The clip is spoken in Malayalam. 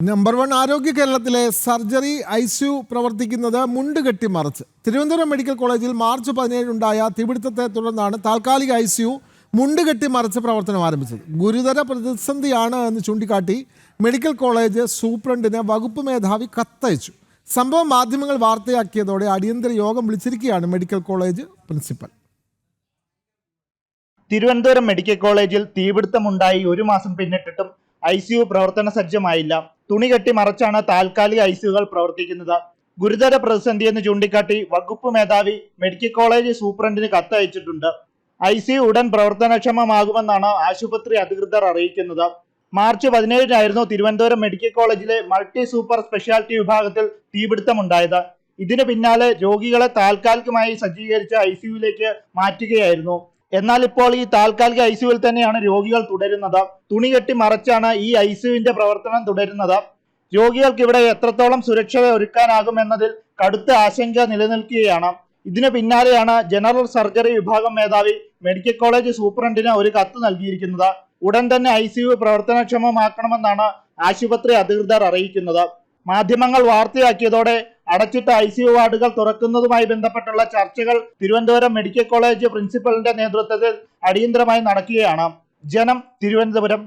നമ്പർ 1 ആരോഗ്യ കേരളത്തിലെ സർജറി ICU പ്രവർത്തിക്കുന്നത് മുണ്ട് കെട്ടി മറച്ച്. തിരുവനന്തപുരം മെഡിക്കൽ കോളേജിൽ മാർച്ച് 17 ഉണ്ടായ തീപിടുത്തത്തെ തുടർന്നാണ് താൽക്കാലിക ICU മുണ്ട് കെട്ടി മറച്ച് പ്രവർത്തനം ആരംഭിച്ചത്. ഗുരുതര പ്രതിസന്ധിയാണ് എന്ന് ചൂണ്ടിക്കാട്ടി മെഡിക്കൽ കോളേജ് സൂപ്രണ്ടിന് വകുപ്പ് മേധാവി കത്തയച്ചു. സംഭവം മാധ്യമങ്ങൾ വാർത്തയാക്കിയതോടെ അടിയന്തര യോഗം വിളിച്ചിരിക്കുകയാണ് medical college principal. Thiruvananthapuram medical കോളേജിൽ തീപിടുത്തമുണ്ടായി 1 മാസം പിന്നിട്ടിട്ടും ICU പ്രവർത്തന സജ്ജമായില്ല. തുണി കെട്ടി മറച്ചാണ് താൽക്കാലിക ICUകൾ പ്രവർത്തിക്കുന്നത്. ഗുരുതര പ്രതിസന്ധിയെന്ന് ചൂണ്ടിക്കാട്ടി വകുപ്പ് മേധാവി മെഡിക്കൽ കോളേജ് സൂപ്രണ്ടിന് കത്തയച്ചിട്ടുണ്ട്. ICU ഉടൻ പ്രവർത്തനക്ഷമമാകുമെന്നാണ് ആശുപത്രി അധികൃതർ അറിയിക്കുന്നത്. മാർച്ച് 17-നായിരുന്നു തിരുവനന്തപുരം മെഡിക്കൽ കോളേജിലെ മൾട്ടി സൂപ്പർ സ്പെഷ്യാലിറ്റി വിഭാഗത്തിൽ തീപിടുത്തമുണ്ടായത്. ഇതിന് പിന്നാലെ രോഗികളെ താൽക്കാലികമായി സജ്ജീകരിച്ച ICUയിലേക്ക് മാറ്റുകയായിരുന്നു. എന്നാൽ ഇപ്പോൾ ഈ താൽക്കാലിക ICUവിൽ തന്നെയാണ് രോഗികൾ തുടരുന്നത്. തുണി കെട്ടി മറച്ചാണ് ഈ ICUവിന്റെ പ്രവർത്തനം തുടരുന്നത്. രോഗികൾക്ക് ഇവിടെ എത്രത്തോളം സുരക്ഷ ഒരുക്കാനാകും എന്നതിൽ കടുത്ത ആശങ്ക നിലനിൽക്കുകയാണ്. ഇതിന് പിന്നാലെയാണ് ജനറൽ സർജറി വിഭാഗം മേധാവി മെഡിക്കൽ കോളേജ് സൂപ്രണ്ടിന് ഒരു കത്ത് നൽകിയിരിക്കുന്നത്. ഉടൻ തന്നെ ICU പ്രവർത്തനക്ഷമമാക്കണമെന്നാണ് ആശുപത്രി അധികൃതർ അറിയിക്കുന്നത്. മാധ്യമങ്ങൾ വാർത്തയാക്കിയതോടെ അടച്ചിട്ട ICU വാർഡുകൾ തുറക്കുന്നതുമായി ബന്ധപ്പെട്ടുള്ള ചർച്ചകൾ തിരുവനന്തപുരം മെഡിക്കൽ കോളേജ് പ്രിൻസിപ്പലിന്റെ നേതൃത്വത്തിൽ അടിയന്തരമായി നടക്കുകയാണ്. ജനം, തിരുവനന്തപുരം.